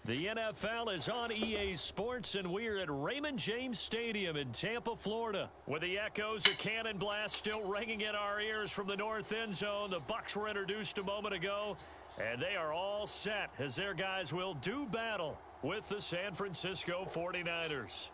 The NFL is on EA Sports, and we're at Raymond James Stadium in Tampa, Florida. With the echoes of Cannon Blast still ringing in our ears from the north end zone, the Bucs were introduced a moment ago, and they are all set as their guys will do battle with the San Francisco 49ers.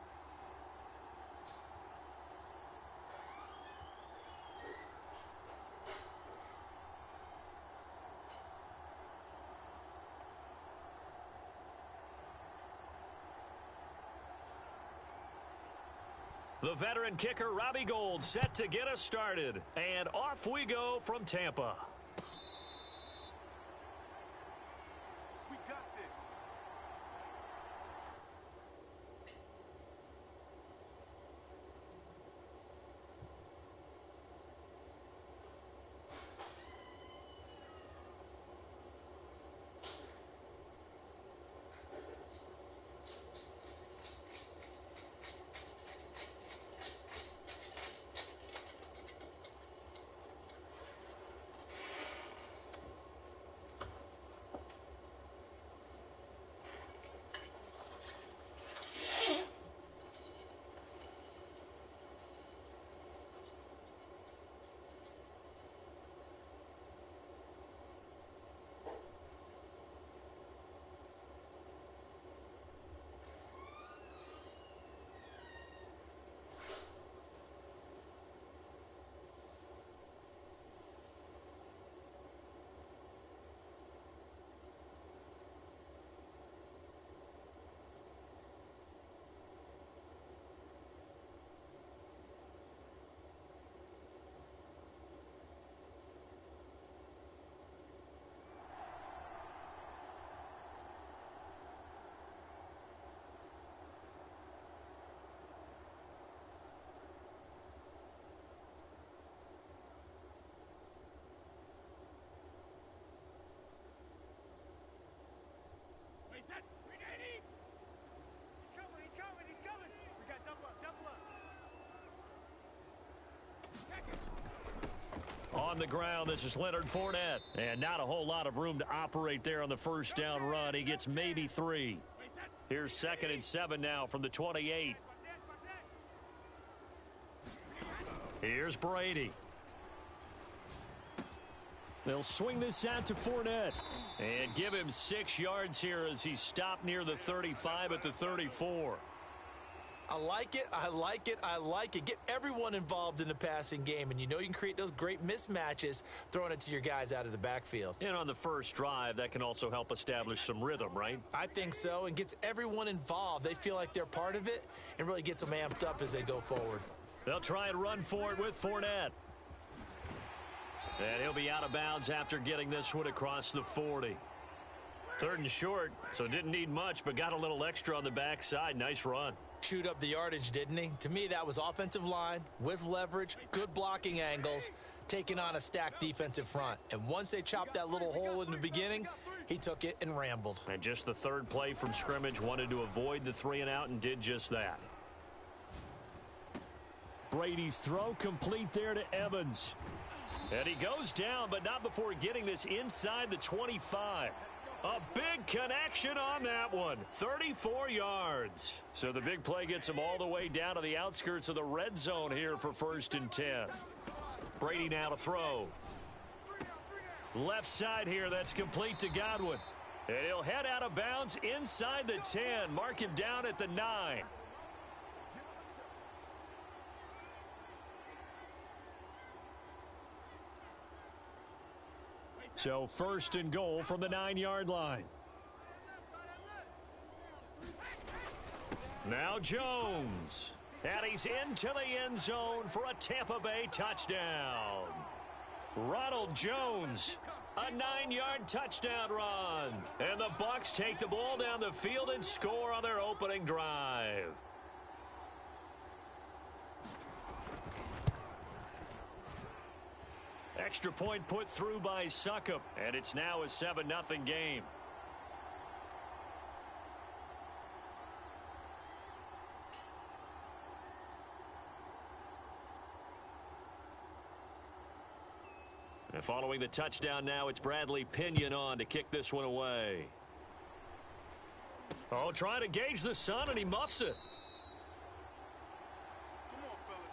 The veteran kicker, Robbie Gould, set to get us started. And off we go from Tampa. We got this. We got double up. On the ground, this is Leonard Fournette. And not a whole lot of room to operate there on the first down run. He gets maybe 3. Here's 2nd and 7 now from the 28. Here's Brady. They'll swing this out to Fournette. And give him 6 yards here as he stopped near the 35 at the 34. I like it. I like it. I like it. Get everyone involved in the passing game, and you know you can create those great mismatches throwing it to your guys out of the backfield. And on the first drive, that can also help establish some rhythm, right? I think so, and gets everyone involved. They feel like they're part of it and really gets them amped up as they go forward. They'll try and run for it with Fournette. And he'll be out of bounds after getting this one across the 40. 3rd and short, so didn't need much, but got a little extra on the backside. Nice run. Chewed up the yardage, didn't he? To me, that was offensive line with leverage, good blocking angles, taking on a stacked defensive front. And once they chopped that little hole in the beginning, he took it and rambled. And just the 3rd play from scrimmage, wanted to avoid the 3 and out and did just that. Brady's throw complete there to Evans. And he goes down, but not before getting this inside the 25. A big connection on that one. 34 yards. So the big play gets him all the way down to the outskirts of the red zone here for 1st and 10. Brady now to throw. Left side here, that's complete to Godwin. And he'll head out of bounds inside the 10. Mark him down at the 9. So 1st and goal from the 9-yard line. Now Jones. And he's into the end zone for a Tampa Bay touchdown. Ronald Jones, a 9-yard touchdown run. And the Bucs take the ball down the field and score on their opening drive. Extra point put through by Succop, and it's now a 7-0 game. And following the touchdown now, it's Bradley Pinion on to kick this one away. Oh, trying to gauge the sun, and he muffs it. Come on, fellas.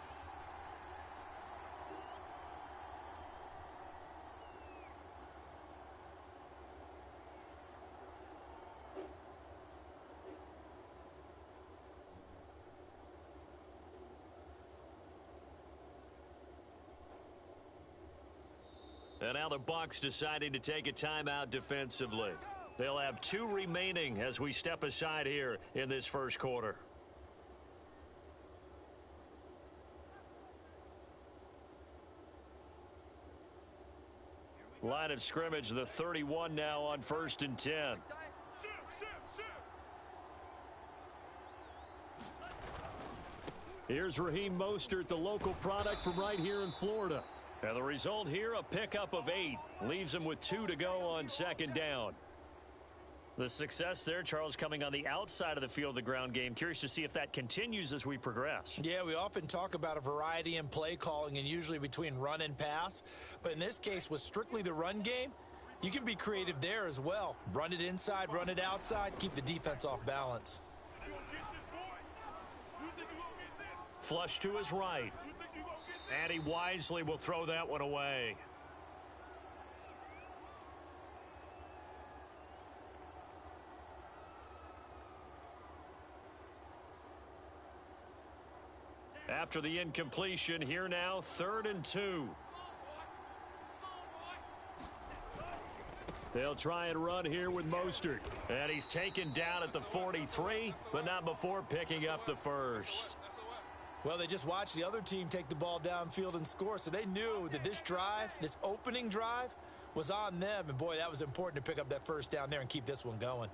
And now the Bucs deciding to take a timeout defensively. They'll have 2 remaining as we step aside here in this first quarter. Line of scrimmage, the 31 now on 1st and 10. Here's Raheem Mostert, the local product from right here in Florida. And the result here, a pickup of 8. Leaves him with 2 to go on 2nd down. The success there, Charles, coming on the outside of the field, the ground game. Curious to see if that continues as we progress. Yeah, we often talk about a variety in play calling and usually between run and pass. But in this case, with strictly the run game, you can be creative there as well. Run it inside, run it outside, keep the defense off balance. Flush to his right. And he wisely will throw that one away. After the incompletion, here now, 3rd and 2. They'll try and run here with Mostert. And he's taken down at the 43, but not before picking up the first. Well, they just watched the other team take the ball downfield and score, so they knew that this drive, this opening drive, was on them. And, boy, that was important to pick up that first down there and keep this one going.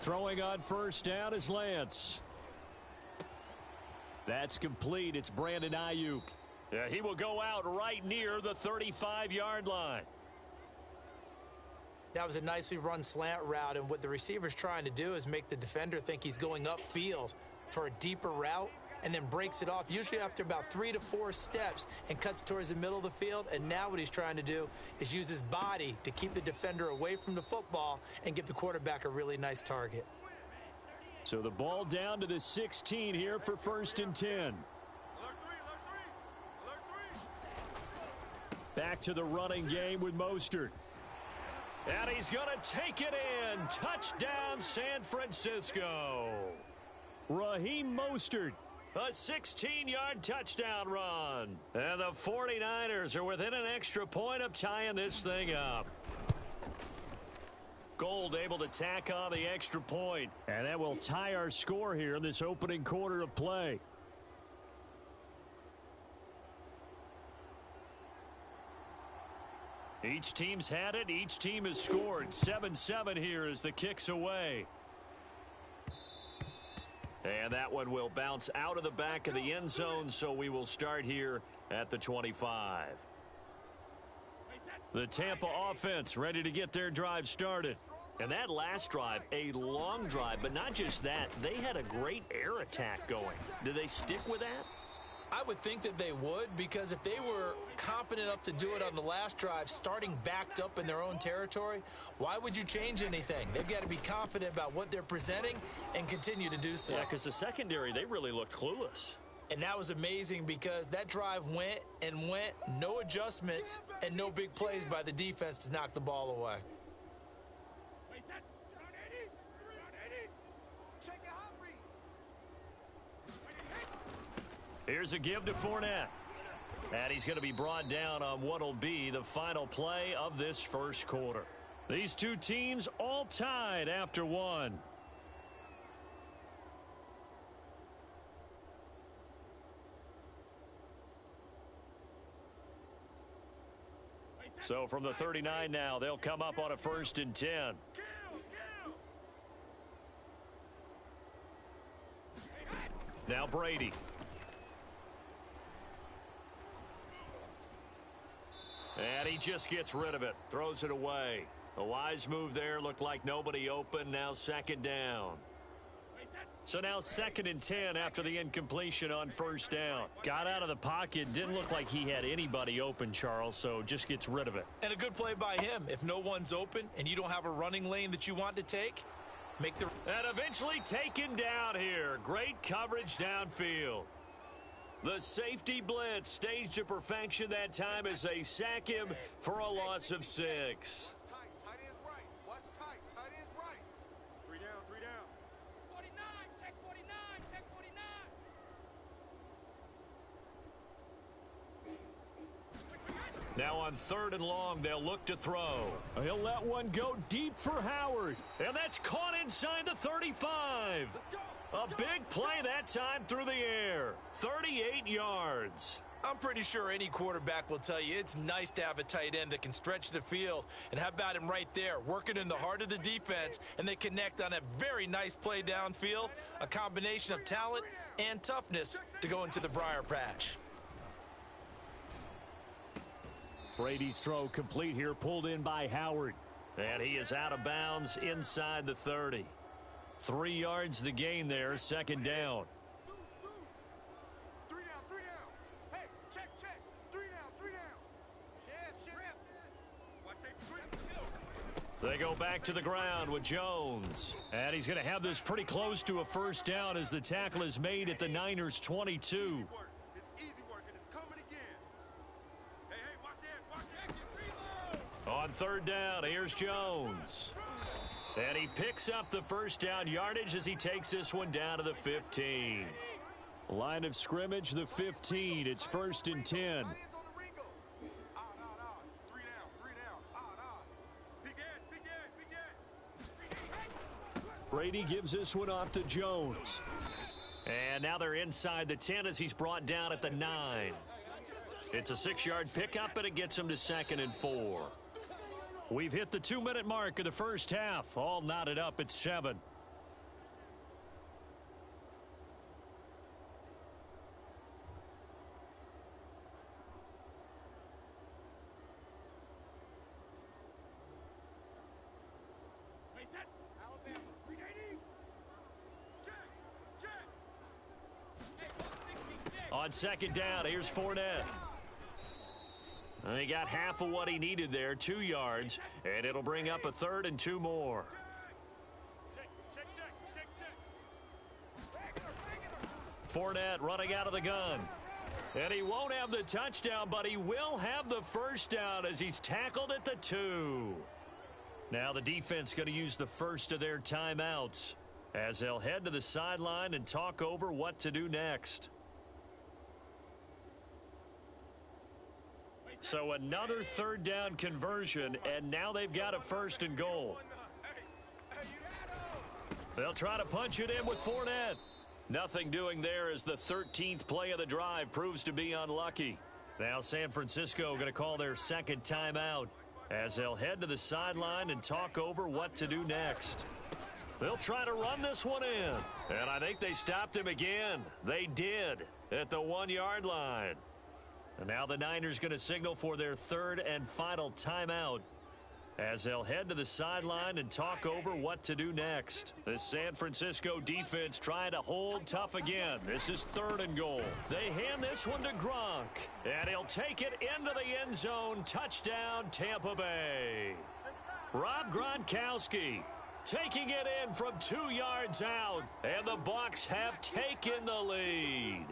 Throwing on 1st down is Lance. That's complete. It's Brandon Ayuk. Yeah, he will go out right near the 35-yard line. That was a nicely run slant route, and what the receiver's trying to do is make the defender think he's going upfield for a deeper route and then breaks it off, usually after about 3 to 4 steps, and cuts towards the middle of the field. And now what he's trying to do is use his body to keep the defender away from the football and give the quarterback a really nice target. So the ball down to the 16 here for 1st and 10. Back to the running game with Mostert. And he's going to take it in. Touchdown, San Francisco. Raheem Mostert, a 16-yard touchdown run. And the 49ers are within an extra point of tying this thing up. Gold able to tack on the extra point. And that will tie our score here in this opening quarter of play. Each team's had it. Each team has scored. 7-7 here as the kick's away. And that one will bounce out of the back of the end zone, so we will start here at the 25. The Tampa offense ready to get their drive started. And that last drive, a long drive, but not just that. They had a great air attack going. Do they stick with that? I would think that they would, because if they were competent enough to do it on the last drive, starting backed up in their own territory, why would you change anything? They've got to be confident about what they're presenting and continue to do so. Yeah, because the secondary, they really looked clueless. And that was amazing because that drive went and went, no adjustments, and no big plays by the defense to knock the ball away. Here's a give to Fournette. And he's going to be brought down on what will be the final play of this first quarter. These two teams all tied after one. So from the 39 now, they'll come up on a 1st and 10. Now Brady. And he just gets rid of it. Throws it away. A wise move there. Looked like nobody open. Now 2nd down. So now 2nd and 10 after the incompletion on first down. Got out of the pocket. Didn't look like he had anybody open, Charles, so just gets rid of it. And a good play by him. If no one's open and you don't have a running lane that you want to take, make the... And eventually taken down here. Great coverage downfield. The safety blitz staged to perfection that time as they sack him for a loss of 6. Tight end's right. Watch tight. Tight end's right. 3 down, 3 down. 49, check 49, check 49. Now on 3rd and long, they'll look to throw. He'll let one go deep for Howard. And that's caught inside the 35. A big play that time through the air. 38 yards. I'm pretty sure any quarterback will tell you it's nice to have a tight end that can stretch the field. And how about him right there, working in the heart of the defense, and they connect on a very nice play downfield, a combination of talent and toughness to go into the briar patch. Brady's throw complete here, pulled in by Howard. And he is out of bounds inside the 30. 3 yards the gain there, 2nd down. 3 down, 3 down. Hey, check. 3 down, 3 down. Chef. Watch safety. They go back to the ground with Jones. And he's going to have this pretty close to a first down as the tackle is made at the Niners' 22. It's easy work, and it's coming again. Hey, watch that. On 3rd down, here's Jones. And he picks up the first down yardage as he takes this one down to the 15. Line of scrimmage, the 15. It's 1st and 10. Tight end's on the Ringo. Odd. 3 down. Odd. Big Ed. Brady gives this one off to Jones. And now they're inside the 10 as he's brought down at the 9. It's a 6-yard pickup, and it gets him to 2nd and 4. We've hit the 2-minute mark of the first half. All knotted up at 7. Alabama. Regaining. Check. On 2nd down, here's Fournette. He got half of what he needed there, 2 yards, and it'll bring up a 3rd and 2 more. Fournette running out of the gun. And he won't have the touchdown, but he will have the first down as he's tackled at the 2. Now the defense going to use the first of their timeouts as they'll head to the sideline and talk over what to do next. So another 3rd down conversion, and now they've got a 1st and goal. They'll try to punch it in with Fournette. Nothing doing there as the 13th play of the drive proves to be unlucky. Now San Francisco going to call their 2nd timeout as they'll head to the sideline and talk over what to do next. They'll try to run this one in, and I think they stopped him again. They did at the 1-yard line. And now the Niners going to signal for their 3rd and final timeout as they'll head to the sideline and talk over what to do next. The San Francisco defense trying to hold tough again. This is 3rd and goal. They hand this one to Gronk, and he'll take it into the end zone. Touchdown, Tampa Bay. Rob Gronkowski taking it in from 2 yards out, and the Bucs have taken the lead.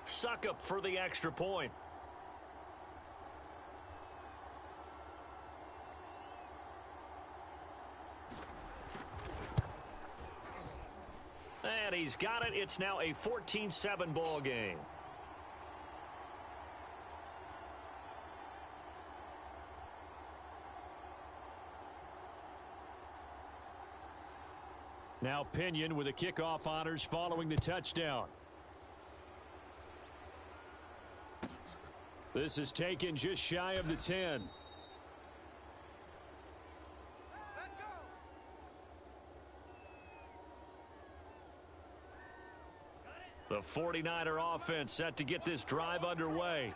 Suckup for the extra point. And he's got it. It's now a 14-7 ball game. Now Pinion with the kickoff honors following the touchdown. This is taken just shy of the 10. The 49er offense set to get this drive underway.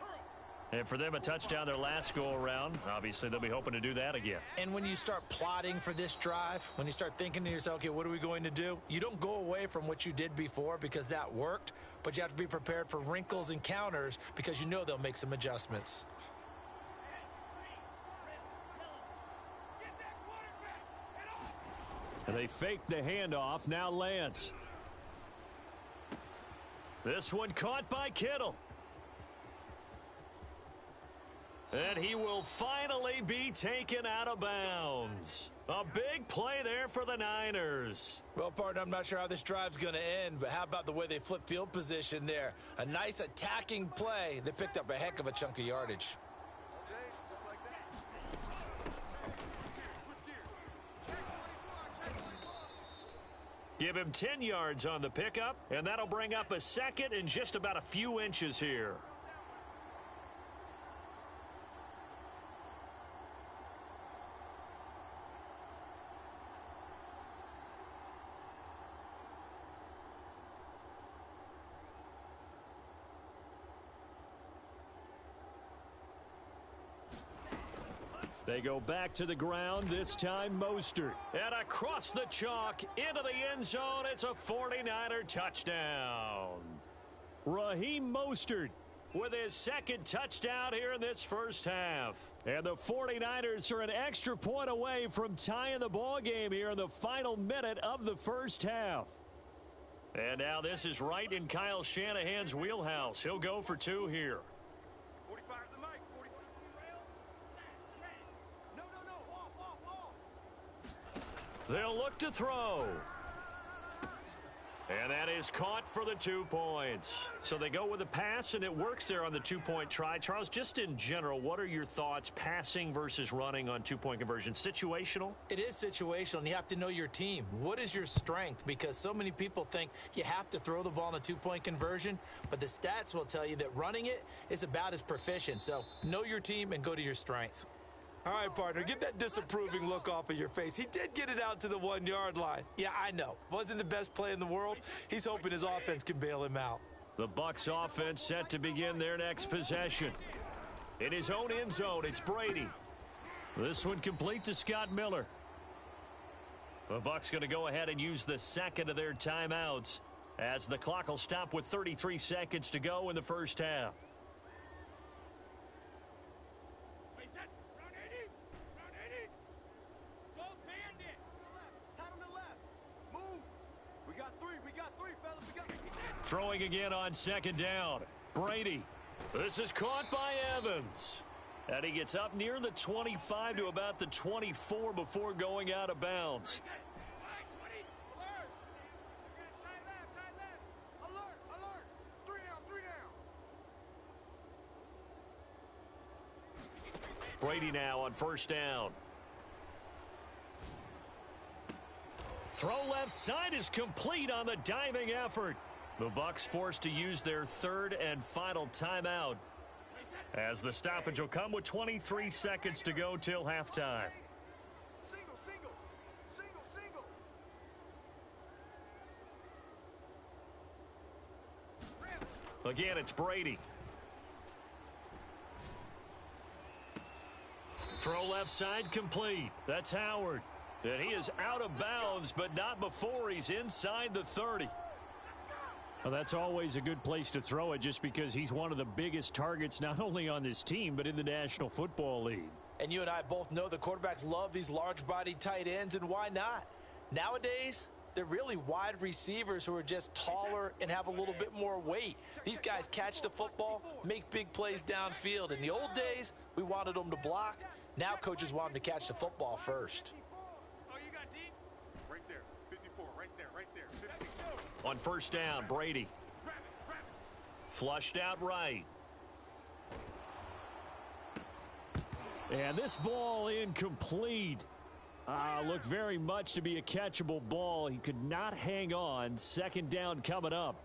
And for them, a touchdown their last go-around. Obviously, they'll be hoping to do that again. And when you start plotting for this drive, when you start thinking to yourself, okay, what are we going to do? You don't go away from what you did before because that worked, but you have to be prepared for wrinkles and counters because you know they'll make some adjustments. And they fake the handoff. Now Lance. This one caught by Kittle. And he will finally be taken out of bounds. A big play there for the Niners. Well, partner, I'm not sure how this drive's going to end, but how about the way they flip field position there? A nice attacking play. They picked up a heck of a chunk of yardage. Okay, just like that. Switch gears. Check 24, check 24. Give him 10 yards on the pickup, and that'll bring up a second and just about a few inches here. They go back to the ground, this time Mostert. And across the chalk, into the end zone, it's a 49er touchdown. Raheem Mostert with his second touchdown here in this first half. And the 49ers are an extra point away from tying the ball game here in the final minute of the first half. And now this is right in Kyle Shanahan's wheelhouse. He'll go for 2 here. 45's the mic. 45. No. Off. They'll look to throw. And that is caught for the 2 points. So they go with a pass, and it works there on the 2-point try. Charles, just in general, what are your thoughts passing versus running on 2-point conversion? Situational? It is situational, and you have to know your team. What is your strength? Because so many people think you have to throw the ball in a 2-point conversion, but the stats will tell you that running it is about as proficient. So know your team and go to your strength. All right, partner, get that disapproving look off of your face. He did get it out to the 1-yard line. Yeah, I know. Wasn't the best play in the world. He's hoping his offense can bail him out. The Bucs offense set to begin their next possession. In his own end zone, it's Brady. This one complete to Scott Miller. The Bucs going to go ahead and use the second of their timeouts as the clock will stop with 33 seconds to go in the first half. Throwing again on second down. Brady. This is caught by Evans. And he gets up near the 25 to about the 24 before going out of bounds. Alert. 3 down. Brady now on first down. Throw left side is complete on the diving effort. The Bucs forced to use their third and final timeout as the stoppage will come with 23 seconds to go till halftime. Single. Again, it's Brady. Throw left side complete. That's Howard. And he is out of bounds, but not before he's inside the 30. Well, that's always a good place to throw it just because he's one of the biggest targets not only on this team but in the National Football League. And you and I both know the quarterbacks love these large-bodied tight ends, and why not? Nowadays, they're really wide receivers who are just taller and have a little bit more weight. These guys catch the football, make big plays downfield. In the old days, we wanted them to block. Now coaches want them to catch the football first. Oh, you got deep? Right there. 54. Right there. 52. On first down, Brady. Flushed out right. And this ball incomplete. Looked very much to be a catchable ball. He could not hang on. Second down coming up.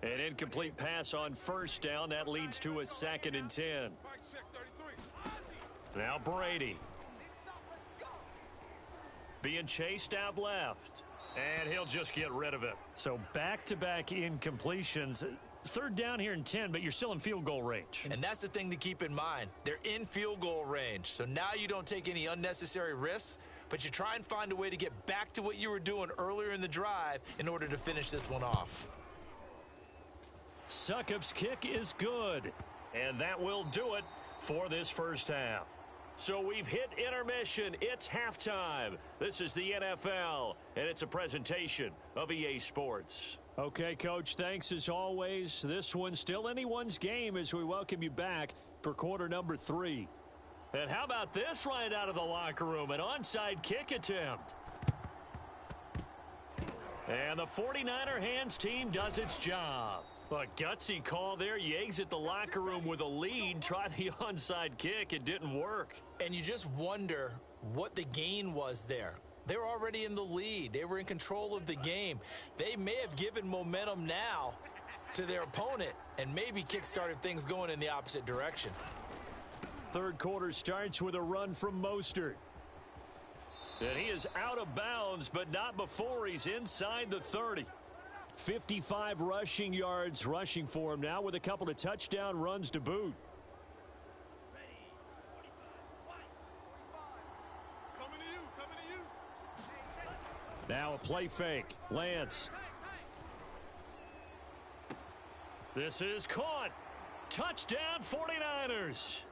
An incomplete pass on first down. That leads to a 2nd and 10. Now Brady. Being chased out left. And he'll just get rid of it. So back-to-back incompletions. 3rd down here and 10, but you're still in field goal range. And that's the thing to keep in mind. They're in field goal range. So now you don't take any unnecessary risks, but you try and find a way to get back to what you were doing earlier in the drive in order to finish this one off. Succop's kick is good. And that will do it for this first half. So we've hit intermission. It's halftime. This is the NFL, and it's a presentation of EA Sports. Okay, Coach, thanks as always. This one's still anyone's game as we welcome you back for quarter number 3. And how about this right out of the locker room, an onside kick attempt. And the 49er hands team does its job. A gutsy call there. You exit the locker room with a lead. Try the onside kick. It didn't work. And you just wonder what the gain was there. They were already in the lead. They were in control of the game. They may have given momentum now to their opponent and maybe kick-started things going in the opposite direction. 3rd quarter starts with a run from Mostert. And he is out of bounds, but not before he's inside the 30. 55 rushing yards rushing for him now with a couple of touchdown runs to boot. Now a play fake. Lance. This is caught. Touchdown 49ers.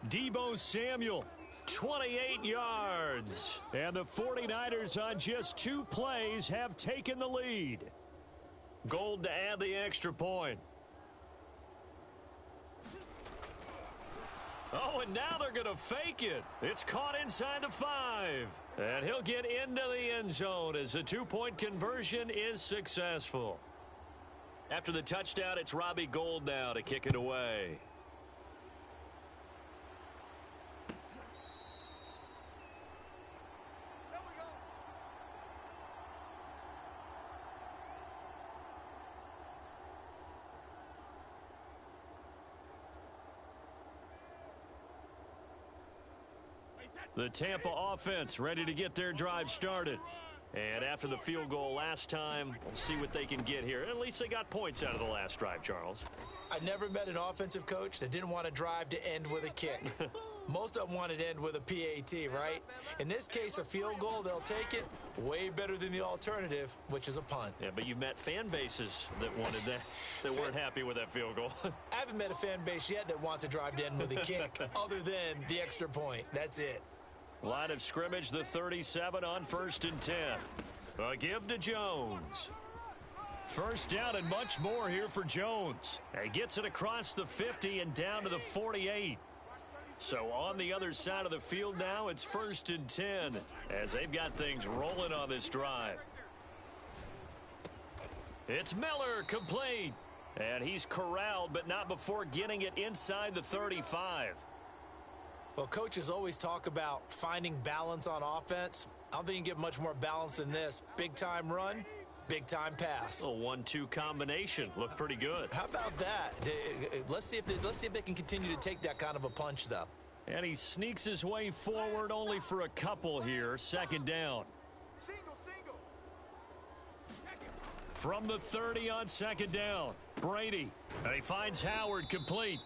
Deebo Samuel, 28 yards. And the 49ers on just 2 plays have taken the lead. Gold to add the extra point. Oh, and now they're going to fake it. It's caught inside the 5. And he'll get into the end zone as the 2-point conversion is successful. After the touchdown, it's Robbie Gould now to kick it away. The Tampa offense ready to get their drive started. And after the field goal last time, we'll see what they can get here. At least they got points out of the last drive, Charles. I never met an offensive coach that didn't want a drive to end with a kick. Most of them wanted to end with a PAT, right? In this case, a field goal, they'll take it. Way better than the alternative, which is a punt. Yeah, but you met fan bases that wanted that, that weren't happy with that field goal. I haven't met a fan base yet that wants a drive to end with a kick, other than the extra point. That's it. Line of scrimmage, the 37 on 1st and 10. A give to Jones. First down and much more here for Jones. He gets it across the 50 and down to the 48. So on the other side of the field now, it's 1st and 10 as they've got things rolling on this drive. It's Miller, complete. And he's corralled, but not before getting it inside the 35. Well, coaches always talk about finding balance on offense. I don't think you can get much more balance than this. Big-time run, big-time pass. A 1-2 combination. Looked pretty good. How about that? Let's see if they can continue to take that kind of a punch, though. And he sneaks his way forward only for a couple here. 2nd down. Single. From the 30 on 2nd down. Brady. And he finds Howard, complete.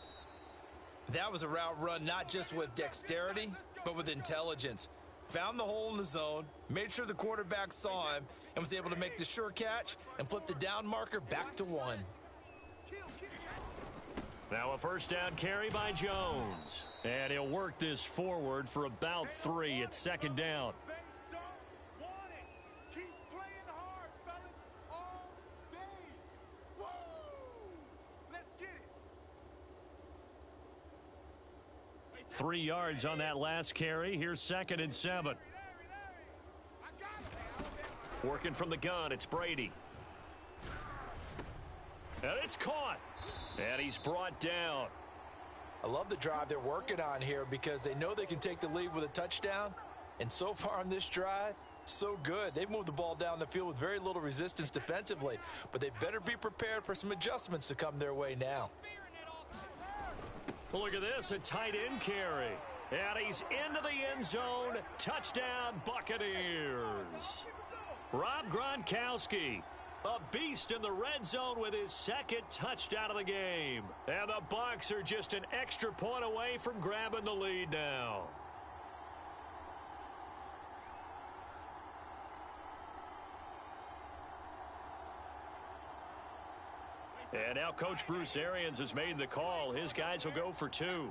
That was a route run not just with dexterity, but with intelligence. Found the hole in the zone, made sure the quarterback saw him, and was able to make the sure catch and flip the down marker back to 1. Now a 1st down carry by Jones. And he'll work this forward for about 3 at 2nd down. They don't want it. Keep playing hard, fellas, all day. Woo! Let's get it. 3 yards on that last carry. Here's 2nd and 7. Working from the gun, it's Brady. And it's caught. And he's brought down. I love the drive they're working on here because they know they can take the lead with a touchdown. And so far on this drive, So good. They've moved the ball down the field with very little resistance defensively, but they better be prepared for some adjustments to come their way now. Well, look at this, a tight end carry. And he's into the end zone. Touchdown, Buccaneers. Rob Gronkowski, a beast in the red zone with his second touchdown of the game. And the Bucs are just an extra point away from grabbing the lead now. And now Coach Bruce Arians has made the call. His guys will go for 2.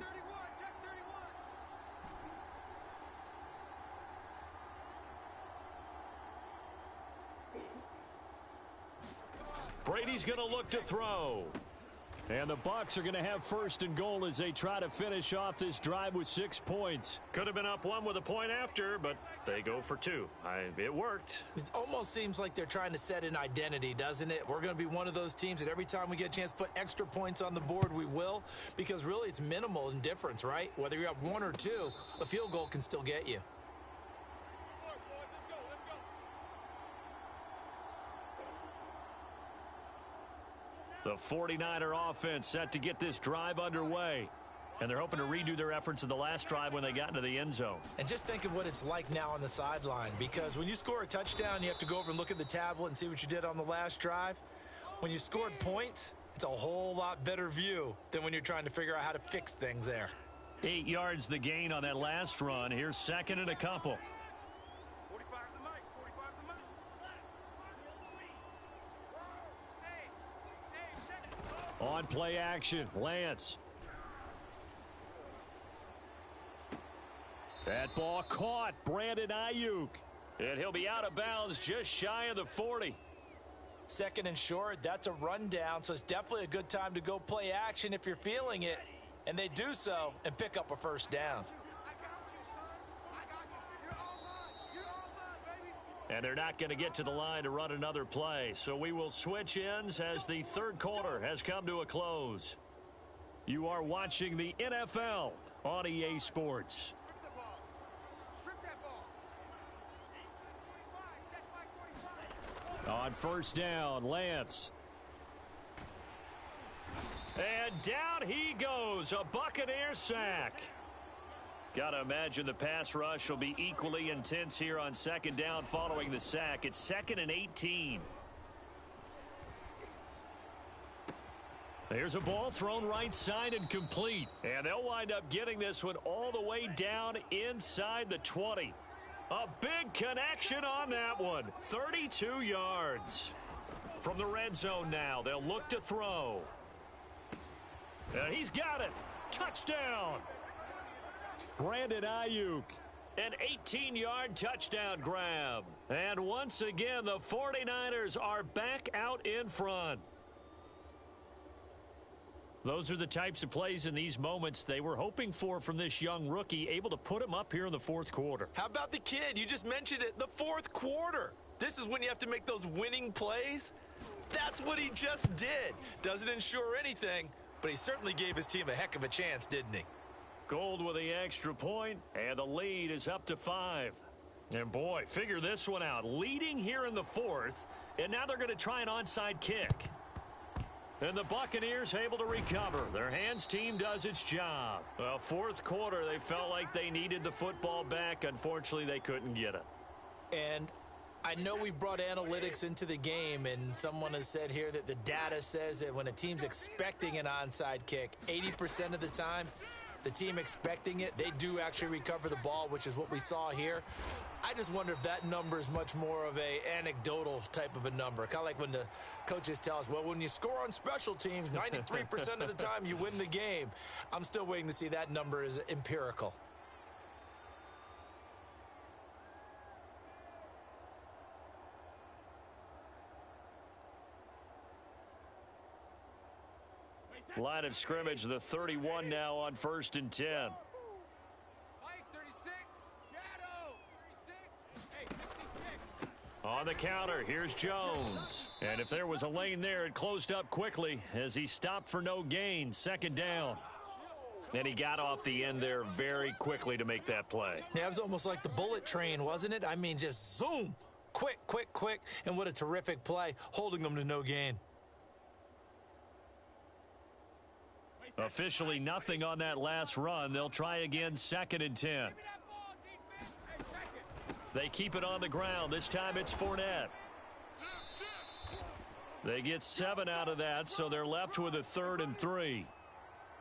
Brady's going to look to throw. And the Bucs are going to have first and goal as they try to finish off this drive with 6 points. Could have been up 1 with a point after, but they go for 2. It worked. It almost seems like they're trying to set an identity, doesn't it? We're going to be one of those teams that every time we get a chance to put extra points on the board, we will. Because really it's minimal in difference, right? Whether you're up 1 or 2, a field goal can still get you. The 49er offense set to get this drive underway. And they're hoping to redo their efforts in the last drive when they got into the end zone. And just think of what it's like now on the sideline. Because when you score a touchdown, you have to go over and look at the tablet and see what you did on the last drive. When you scored points, it's a whole lot better view than when you're trying to figure out how to fix things there. 8 yards the gain on that last run. Here's second and a couple. On play action, Lance. That ball caught, Brandon Ayuk. And he'll be out of bounds just shy of the 40. Second and short, that's a rundown, so it's definitely a good time to go play action if you're feeling it. And they do so and pick up a first down. And they're not going to get to the line to run another play. So we will switch ends as the third quarter has come to a close. You are watching the NFL on EA Sports. On first down, Lance. And down he goes, a Buccaneer sack. Got to imagine the pass rush will be equally intense here on second down following the sack. It's 2nd and 18. There's a ball thrown right side and complete. And they'll wind up getting this one all the way down inside the 20. A big connection on that one. 32 yards. From the red zone now, they'll look to throw. And he's got it. Touchdown. Brandon Ayuk, an 18-yard touchdown grab. And once again, the 49ers are back out in front. Those are the types of plays in these moments they were hoping for from this young rookie, able to put him up here in the fourth quarter. How about the kid? You just mentioned it, the fourth quarter. This is when you have to make those winning plays. That's what he just did. Doesn't ensure anything, but he certainly gave his team a heck of a chance, didn't he? Gold with the extra point, and the lead is up to 5. And boy, figure this one out. Leading here in the fourth, and now they're going to try an onside kick. And the Buccaneers able to recover. Their hands team does its job. Well, fourth quarter, they felt like they needed the football back. Unfortunately, they couldn't get it. And I know we brought analytics into the game, and someone has said here that the data says that when a team's expecting an onside kick, 80% of the time, the team expecting it, they do actually recover the ball, which is what we saw here. I just wonder if that number is much more of a anecdotal type of a number. Kind of like when the coaches tell us, well, when you score on special teams, 93% of the time you win the game. I'm still waiting to see that number is empirical. Line of scrimmage, the 31 now on 1st and 10. Mike, 36. Shadow, 36. Hey, 66. On the counter, here's Jones. And if there was a lane there, it closed up quickly as he stopped for no gain. 2nd down. And he got off the end there very quickly to make that play. Yeah, it was almost like the bullet train, wasn't it? I mean, just zoom. Quick, quick, quick. And what a terrific play, holding them to no gain. Officially nothing on that last run. They'll try again, 2nd and 10. They keep it on the ground. This time it's Fournette. They get 7 out of that, so they're left with a 3rd and 3.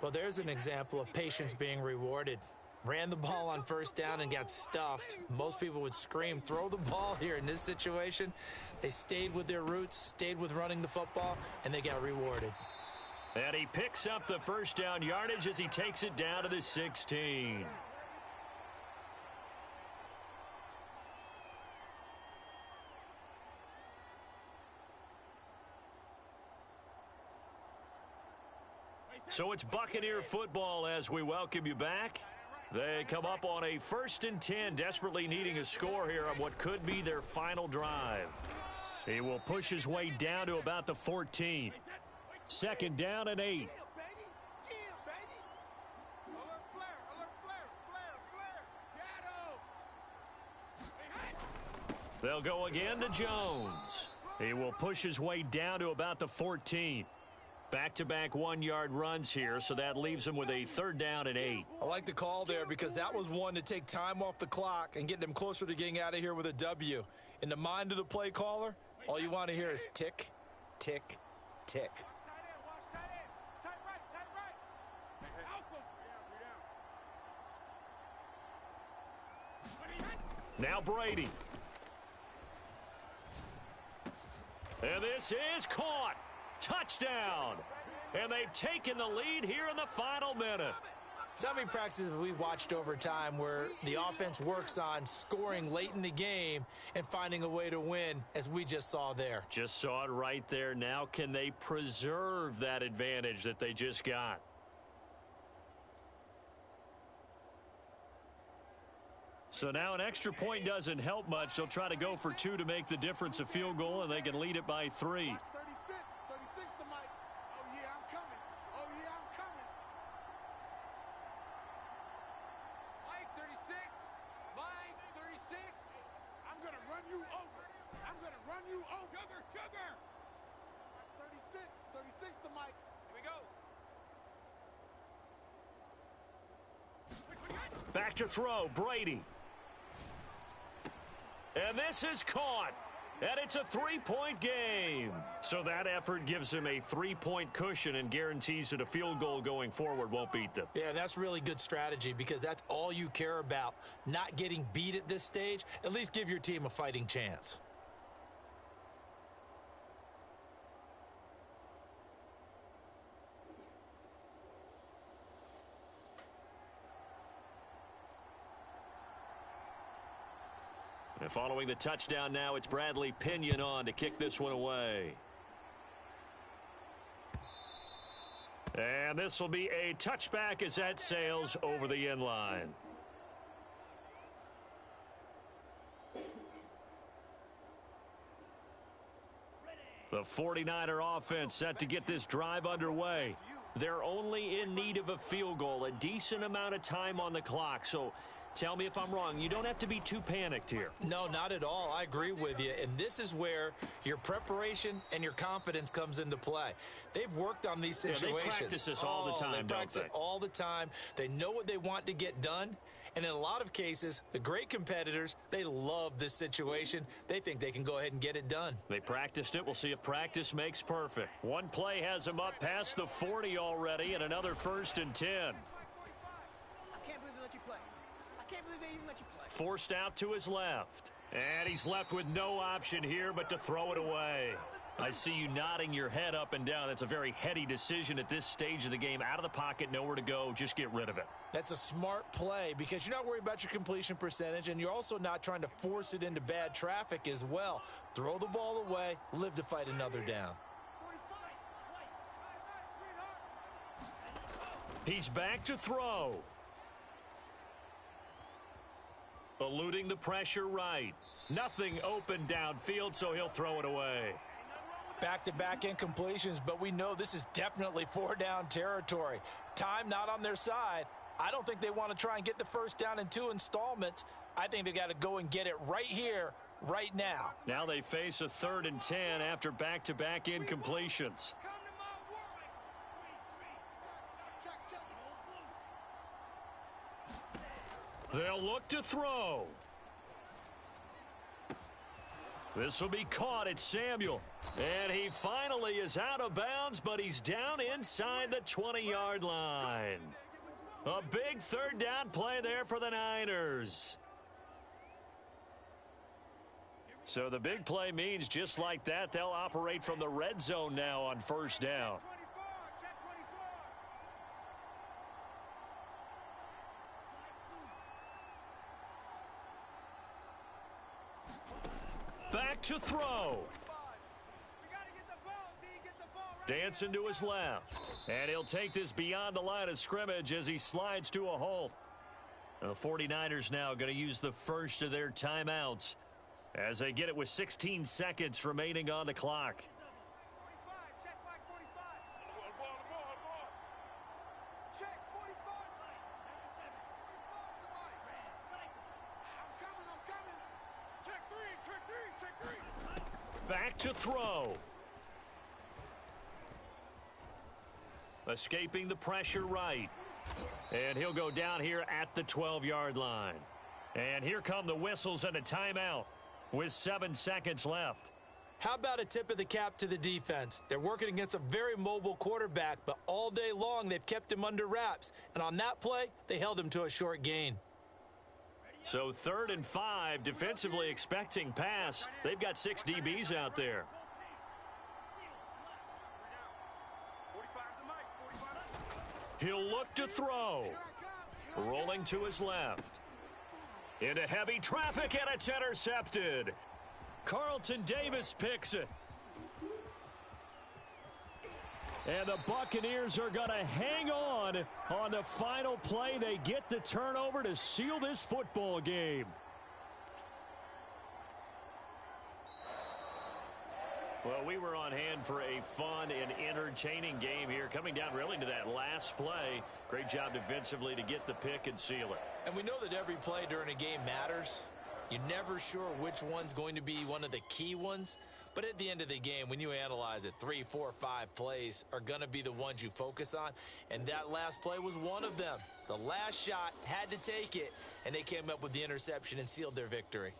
Well, there's an example of patience being rewarded. Ran the ball on 1st down and got stuffed. Most people would scream, throw the ball here. In this situation, they stayed with their roots, stayed with running the football, and they got rewarded. And he picks up the 1st down yardage as he takes it down to the 16. So it's Buccaneer football as we welcome you back. They come up on a 1st and 10, desperately needing a score here on what could be their final drive. He will push his way down to about the 14. 2nd down and 8. They'll go again to Jones. He will push his way down to about the 14. Back-to-back 1-yard runs here, so that leaves him with a 3rd down and 8. I like the call there because that was one to take time off the clock and get them closer to getting out of here with a W. In the mind of the play caller, all you want to hear is tick, tick, tick. Now Brady. And this is caught. Touchdown. And they've taken the lead here in the final minute. So how many practices have we watched over time where the offense works on scoring late in the game and finding a way to win, as we just saw there? Just saw it right there. Now can they preserve that advantage that they just got? So now an extra point doesn't help much. They'll try to go for 2 to make the difference a field goal, and they can lead it by 3. 36 to Mike. Oh, yeah, I'm coming. Oh, yeah, I'm coming. Mike, 36. Mike, 36. I'm going to run you over. I'm going to run you over. Sugar. 36 to Mike. Here we go. Back to throw, Brady. And this is caught. And it's a 3-point game. So that effort gives him a 3-point cushion and guarantees that a field goal going forward won't beat them. Yeah, that's really good strategy because that's all you care about. Not getting beat at this stage. At least give your team a fighting chance. And following the touchdown now, it's Bradley Pinion on to kick this one away. And this will be a touchback as that sails over the end line. The 49er offense set to get this drive underway. They're only in need of a field goal, a decent amount of time on the clock. So tell me if I'm wrong. You don't have to be too panicked here. No, not at all. I agree with you. And this is where your preparation and your confidence comes into play. They've worked on these situations. Yeah, they practice this all the time, They practice it all the time. They know what they want to get done. And in a lot of cases, the great competitors, they love this situation. They think they can go ahead and get it done. They practiced it. We'll see if practice makes perfect. One play has them up past the 40 already, and another 1st and 10. I can't believe they let you play. I can't believe they even let you play. Forced out to his left. And he's left with no option here but to throw it away. I see you nodding your head up and down. That's a very heady decision at this stage of the game. Out of the pocket, nowhere to go. Just get rid of it. That's a smart play because you're not worried about your completion percentage, and you're also not trying to force it into bad traffic as well. Throw the ball away, live to fight another down. He's back to throw. Eluding the pressure right. Nothing open downfield, so he'll throw it away. Back-to-back incompletions, but we know this is definitely 4-down territory. Time not on their side. I don't think they want to try and get the first down in 2 installments. I think they got to go and get it right here, right now. Now they face a 3rd and 10 after back-to-back incompletions. They'll look to throw. This will be caught at Samuel. And he finally is out of bounds, but he's down inside the 20-yard line. A big 3rd down play there for the Niners. So the big play means just like that, they'll operate from the red zone now on 1st down. Back to throw. Dancing to his left. And he'll take this beyond the line of scrimmage as he slides to a halt. The 49ers now going to use the first of their timeouts as they get it with 16 seconds remaining on the clock. Back to throw. Escaping the pressure right. And he'll go down here at the 12-yard line. And here come the whistles and a timeout with 7 seconds left. How about a tip of the cap to the defense? They're working against a very mobile quarterback, but all day long they've kept him under wraps. And on that play, they held him to a short gain. So 3rd and 5, defensively expecting pass. They've got 6 DBs out there. He'll look to throw. Rolling to his left. Into heavy traffic, and it's intercepted. Carlton Davis picks it. And the Buccaneers are going to hang on the final play. They get the turnover to seal this football game. Well, we were on hand for a fun and entertaining game here. Coming down really to that last play. Great job defensively to get the pick and seal it. And we know that every play during a game matters. You're never sure which one's going to be one of the key ones. But at the end of the game, when you analyze it, 3, 4, 5 plays are going to be the ones you focus on. And that last play was one of them. The last shot had to take it, and they came up with the interception and sealed their victory.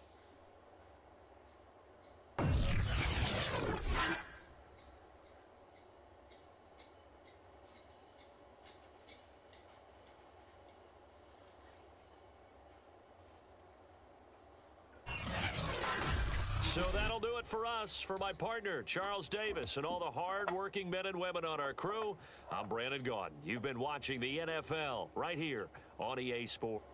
So that'll do it for us. For my partner, Charles Davis, and all the hard-working men and women on our crew, I'm Brandon Gaudin. You've been watching the NFL right here on EA Sports.